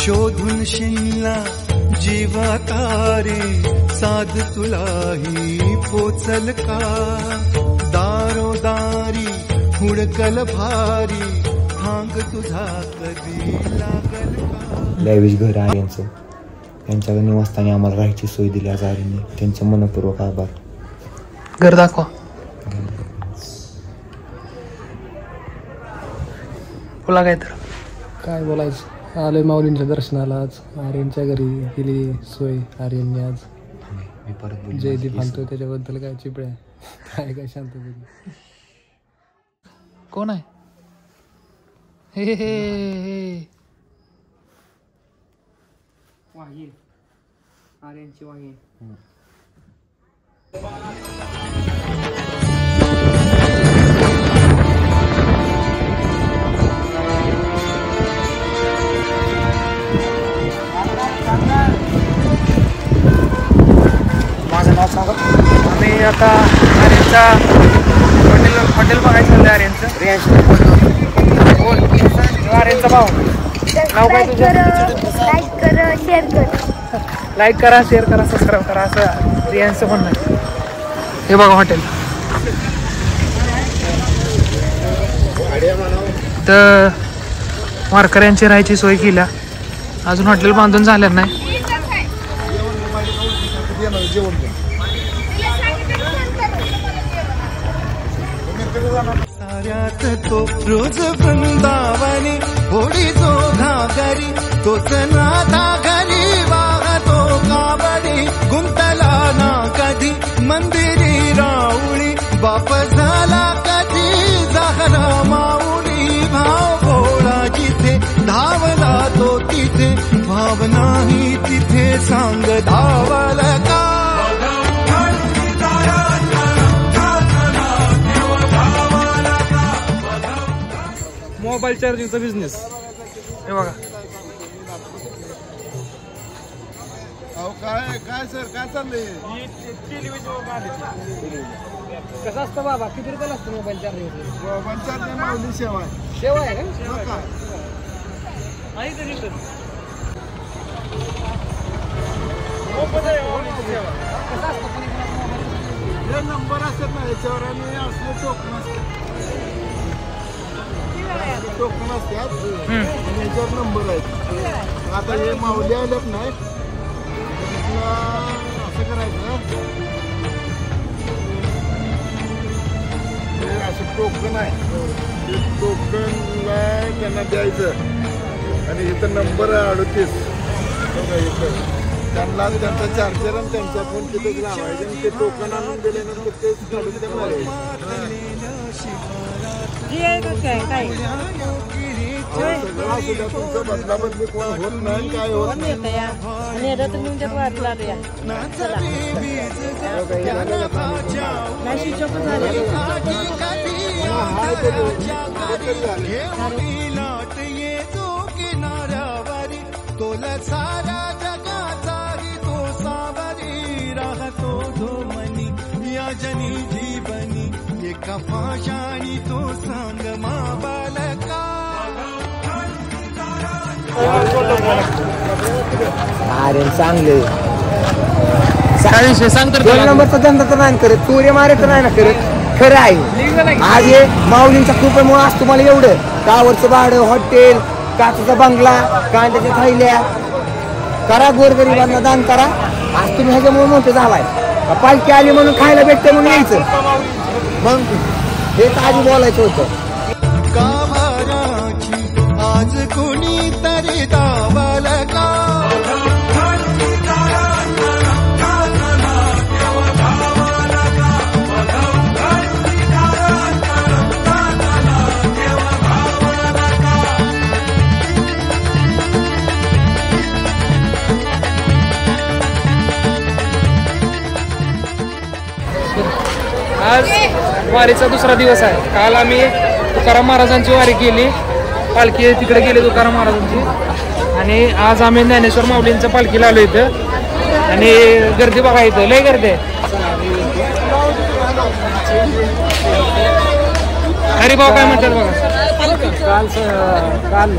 शोधून शिनला जीवा तारे साध तुलाही पोचल का दारोदारी हुडकल भारी थांग तुझा कधी लागल का. लायविश घर आहे यांचं. त्यांच्या निवासस्थानी आम्हाला राहायची सोय दिली आज आर्यनने. त्यांचं मनपूर्वक आभार. घर दाखवा. बोला काय तर काय बोलायचं. आलोय माऊलींच्या दर्शनाला. आज आर्यनच्या घरी केली सोय आर्यनने आज. मी परत जयदीप आणतो त्याच्याबद्दल काय चिपळ्या काय शांत. कोण आहे. हे हे वाघीण आर्यनची वाघीण. माझं नाव सांगा. आम्ही आता आर्यनचा हॉटेल बघायचं चाललंय. आर्यनचं आर्यनचा भाऊ. नाव काय तुझं. लाईक करा शेअर करा सबस्क्राईब करा असं रियांचं म्हणणं आहे. हे बघा हॉटेल. तर वारकऱ्यांची राहायची सोय केल्या. अजून हॉटेल बांधून झालं नाही. साऱ्यात तो रोज वृंदावनी होडी तो घागरी तोच नाथा घरी वाहतो काबरी गुंतला ना कधी मंदिरी राऊळी बाप झाला कधी झाला माऊली. भाव भोळा जिथे धावला तो तिथे भाव नाही तिथे सांग धावल का. मोबाईल चार्जिंगचा बिझनेस. हे बघा. काय काय सर काय चाललंय. कसं असतं बाबा. किती रुपयाला असतं मोबाईल चार्जिंग. मोबाईल चार्जिंग माऊली सेवा सेवा आहे का. हे नंबर असतात ना याच्यावर आणि असले टोकन असतात आणि याच्यावर नंबर आहेत. आता हे माऊली आल्यात नाही असं करायचं. हे असं टोकन आहे. ते टोकनला त्यांना द्यायचं आणि इथं नंबर 38 त्यांना त्यांचा चार्जर आणि त्यांचा फोन तिथेच लावायचे आणि ते टोकन आणून दिल्यानंतर तेच काढून त्या सगळं असू द्या. तुमचं बदलाबदली कोण होत नाही काय होत नाही. तोला सारा जगाचाही तो सावरी राहतो धोमनी या जनी जीवनी एका पाशाणी तो सांग माबालका. आर्यन चांगले. काय विषय सांग तर. 2 नंबरचा धंदा तर नाही करत. चोऱ्या मारे तर नाही ना करत. खरं आहे. आज हे माऊलींच्या कृपेमुळे आज तुम्हाला एवढं टावरचं भाडं हॉटेल काचेचा बंगला कांद्याच्या थैल्या करा. गोरगरिबांना दान करा. आज तुम्ही ह्याच्यामुळे मोठे झालाय. पालखी आली म्हणून खायला भेटते म्हणून यायचं. मग हे तर आधी बोलायचं होतं. गाभाराची आज कोणी तरी दावल का. आज वारीचा दुसरा दिवस आहे. काल आम्ही तुकाराम महाराजांची वारी केली. पालखी तिकडे गेली तुकाराम महाराजांची. आणि आज आम्ही ज्ञानेश्वर माऊलींच्या पालखीला आलो इथं. आणि गर्दी बघा इथं लय गर्दी आहे. हरिभाऊ काय म्हणतात बघा. काल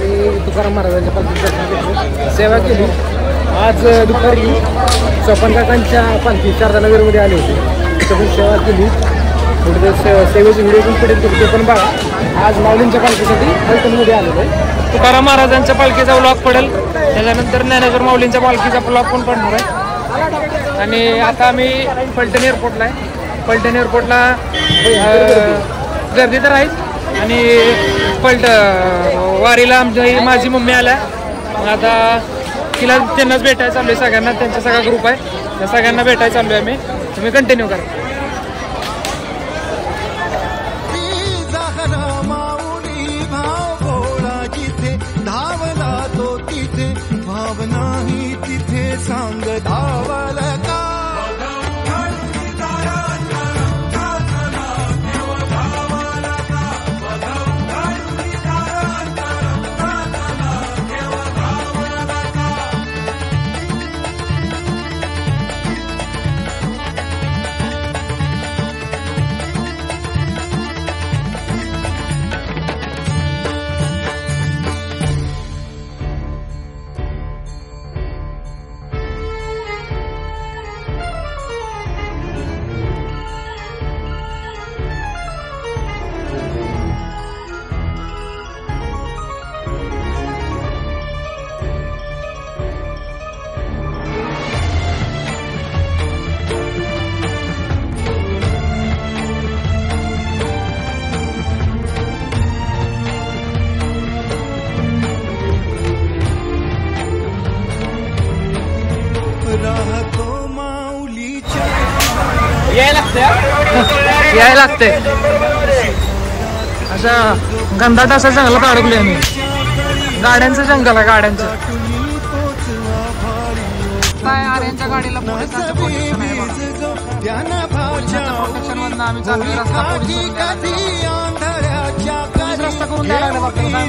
आणि तुकाराम महाराजांच्या पालखीचं दर्शन घेतलं, सेवा केली. आज दुपारी स्वपन काकांच्या पालखी शारदानगरमध्ये आले होते, तिथं पण सेवा केली. पुढे सेवेचे व्हिडिओ पण पुढे ते पण बघा. आज माऊलींच्या पालखीसाठी फलटणमध्ये आलेलो आहे. तुकाराम महाराजांच्या पालखीचा व्लॉग पडेल, त्याच्यानंतर ज्ञानेश्वर माऊलींच्या पालखीचा व्लॉग पण पडणार आहे. आणि आता आम्ही फलटण एअरपोर्टला आहे. फलटण एअरपोर्टला गर्दी तर आहेच आणि वारीला आमच्या माझी मम्मी आल्या. आता तिला त्यांनाच भेटायला चालू आहे सगळ्यांना, त्यांचा सगळा ग्रुप आहे, त्या सगळ्यांना भेटायला चालू आहे आम्ही. तुम्ही कंटिन्यू करा. भावनाही तिथे सांग धावल का. यायला लागते अशा गंधाट असा जंगलात अडकलोय आम्ही. गाड्यांचं जंगल आहे, गाड्यांचं. काय आर्यांच्या गाडीला पोलिसांचं प्रोटेक्शन आहे बघा. पोलिसांच्या प्रोटेक्शन मधनं आम्ही चाललोय. रस्ता पोलीस रस्ता करून द्यायला लागला बघा. काय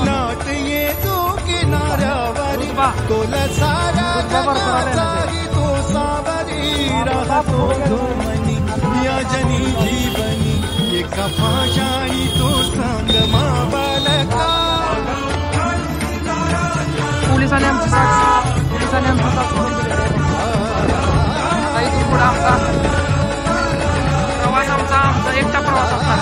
या जनी जीवनी एका भाषाही तो सांग माबालका. पोलिसांनी आमची साथ, पोलिसांनी आमची साथ इथून पुढे आमचा प्रवास आमचा एकटा प्रवास असणार.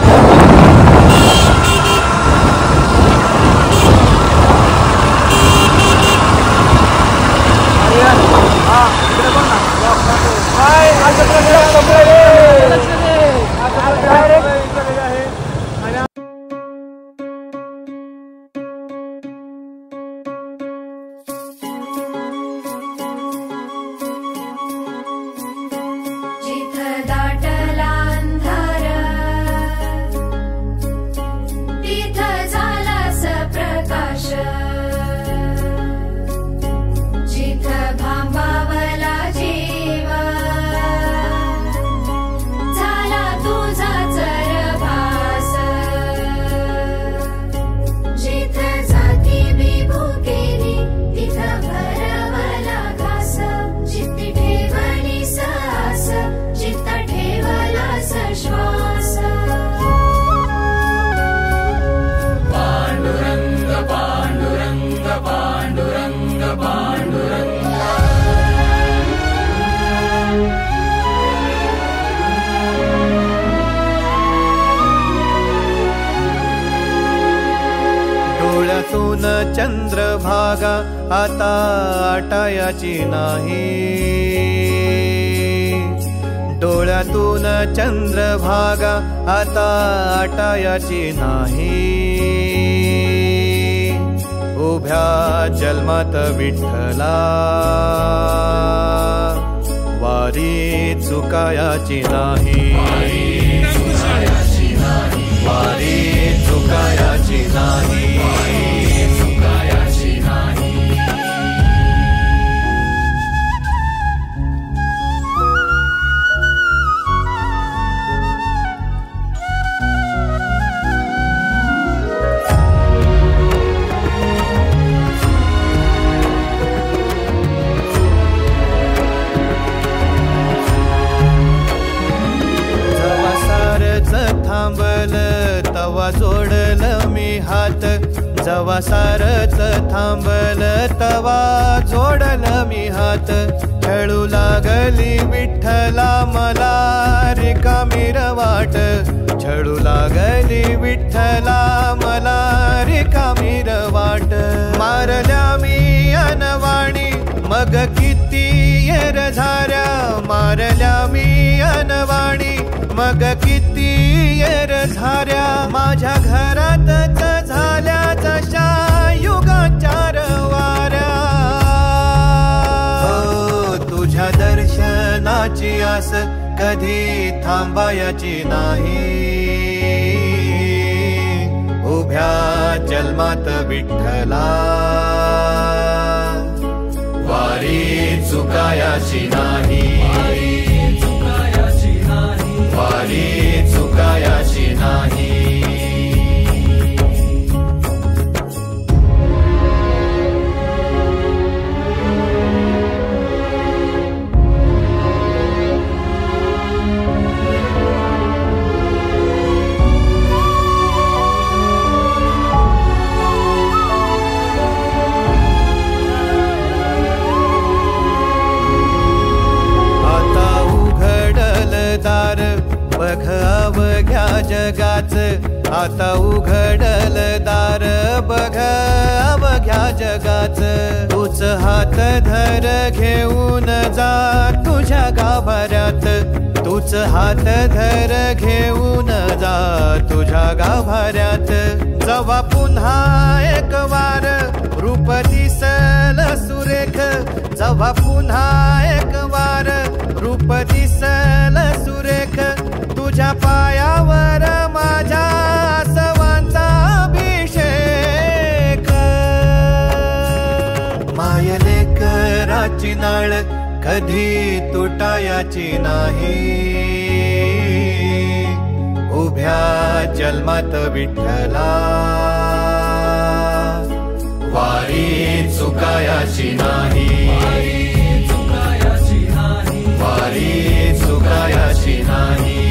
चंद्रभागा आता आटायाची नाही. डोळ्यातून चंद्रभागा आता आटायाची नाही. उभ्या जन्मात विठ्ठला वारी चुकायाची नाही. वारी चुकायाची नाही. थांबल तवा जोडल मी हात. जवा सारच थांबल तवा जोडल मी हात खेळू लागली विठ्ठला मला रिकामी वाट छळू लागली विठ्ठला मला रिकामी वाट मारल्या मी अनवाणी मग किती येर झाऱ्या मारल्या मी अनवाणी मग किती येर झाऱ्या माझ्या घरातच झाल्या जशा युगाचार वाऱ्या तुझ्या दर्शनाची आस कधी थांबायची नाही उभ्या जन्मात विठ्ठला वारी चुकायाची नाही वारी चुकायाची नाही बघ अवघ्या जगाच आता उघडल दार बघ अवघ्या जगाच तूच हात धर घेऊन जा तुझ्या गाभाऱ्यात तूच हात धर घेऊन जा तुझ्या गाभाऱ्यात जवा पुन्हा एक वार रूप दिसल सुरेख जवा पुन्हा एक वार रूप दिसल सुरेख तुझ्या पायावर माझ्या सवांचा अभिषेक मायले कराची नाळ कधी तुटायाची नाही उभ्या जन्मात विठ्ठला वारी चुकायाची नाही वारी चुकायाची नाही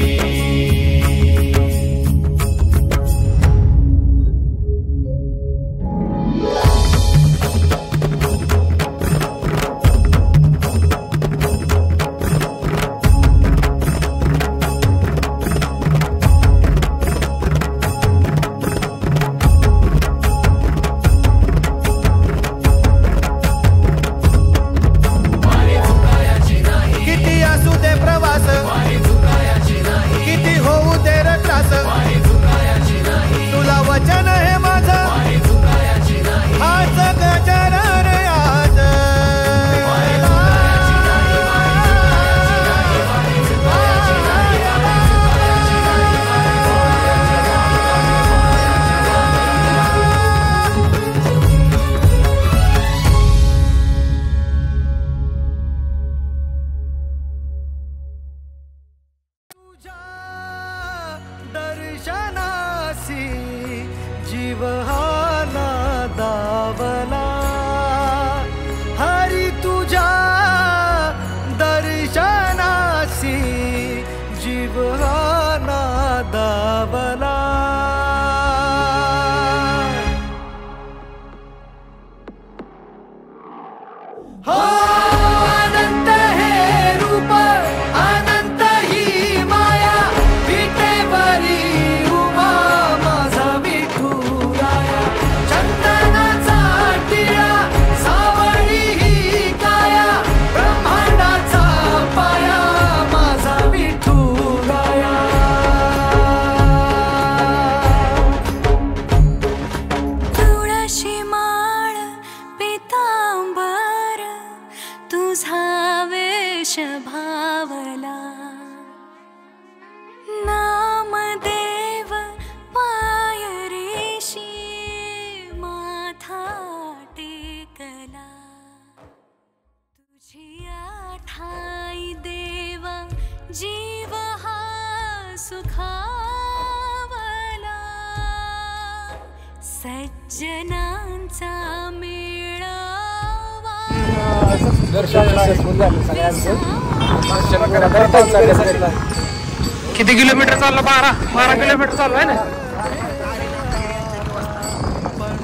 किती किलोमीटर चाललं? 12 किलोमीटर चालू आहे ना.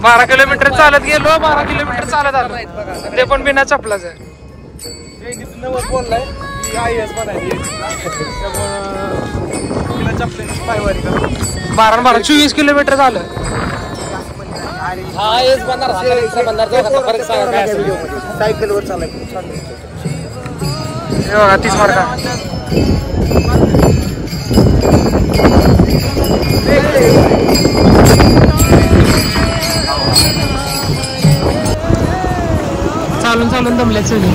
12 किलोमीटर चालत गेलो, 12 किलोमीटर चालत आलो, ते पण बिना चपलाच आहे. बोललाय की IAS बनायची 12 24 किलोमीटर झालं. सायकलवर चालाय हे बघा 30 मार्का. चालून चालून दमल्यात सगळे.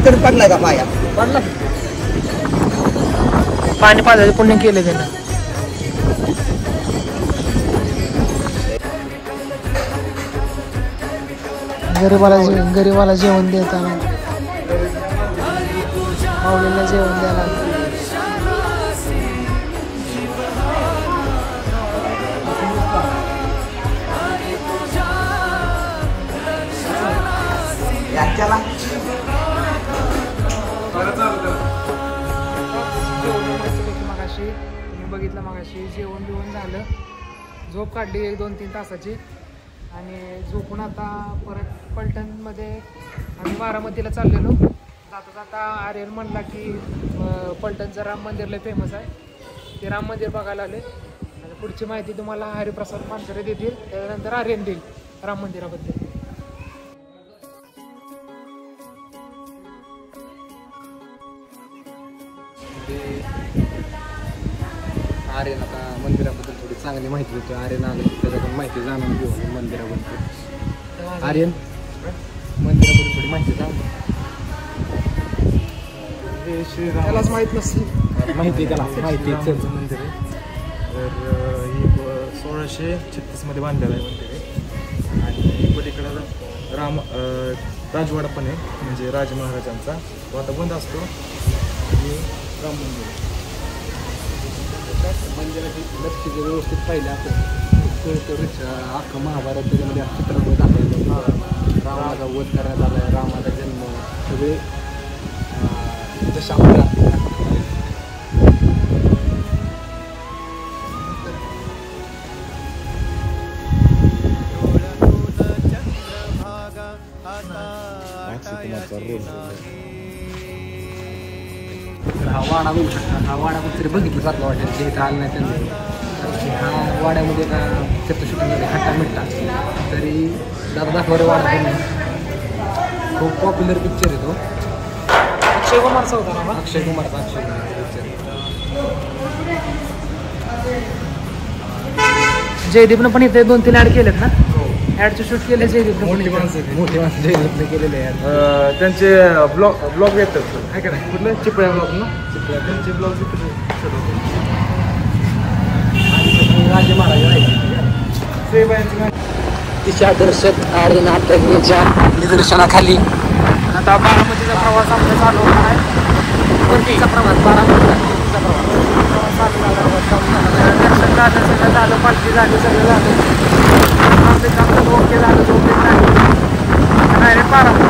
तरी पडलाय का पाया? पाणी पाजायचं पुण्य केलं त्यानं. गरीबाला जेवण देताना माऊलीला जेवण द्यायला. मगाशी तुम्ही बघितलं, मगाशी जेवण बिवण झालं, झोप काढली 1-2-3 तासाची आणि झोपून आता परत पलटणमध्ये आम्ही बारामतीला चाललेलो. जाता जाता आर्यन म्हणला की पलटणचं राम मंदिर लय फेमस आहे, ते राम मंदिर बघायला आले. आणि पुढची माहिती तुम्हाला हरिप्रसाद मानसरे देतील, त्यानंतर आर्यन देईल राम मंदिराबद्दल. आर्यन आता मंदिराबद्दल थोडी चांगली माहिती होती. आर्यन आलं त्याला पण माहिती जाणून घेऊ मंदिराबद्दल. आर्यन मंदिराबद्दल थोडी माहिती सांग. त्यालाच माहीत नसते. माहिती त्याला माहिती मंदिर आहे. तर ही 1636 मध्ये बांधलेलं आहे मंदिर आहे. आणि पलीकडं राजवाडा पण आहे, म्हणजे राज महाराजांचा. तो आता बंद असतो. आणि राम मंदिर मंदिराची लक्ष जर व्यवस्थित पाहिलं आपण अख्खं महाभारत त्याच्यामध्ये चित्रपट दाखवलं. रामाचा वध करण्यात आला आहे, रामाचा जन्म सगळे जसं हा वाडा बघू शकता. हा वाडा कुठेतरी बघितल्यासारखं वाटेल, जे इथं आलं नाही त्यांनी. हा वाड्यामध्ये का त्याचं शूटिंगमध्ये हट्टा मिळता तरी दादा दाखवले वाडा पण नाही. खूप पॉप्युलर पिक्चर आहे तो. अक्षय कुमारचा होता ना? अक्षय कुमारचा पिक्चर. जयदीपनं पण इथे 2-3 ॲड केलेत ना? ॲडचे शूट केले जयदीपनं. मोठी माणसं जयदीपने केलेले आहेत. त्यांचे ब्लॉग येतात आहे का नाही? कुठलं चिपळ्या ब्लॉग ना? चिपळ्या त्यांचे ब्लॉग राजे महाराज तिच्या दर्शक आर्यन आत्याच्या निदर्शनाखाली आता बारामतीचा प्रवास आपला चालू होणार आहे. परतीचा प्रवास बारामतीचा प्रवास चालू झाला. दर्शन झालं, सगळं झालं, पालखी झाली, सगळं झालं. आमचं ओके झालं, झोपेत नाही. डायरेक्ट बारामती.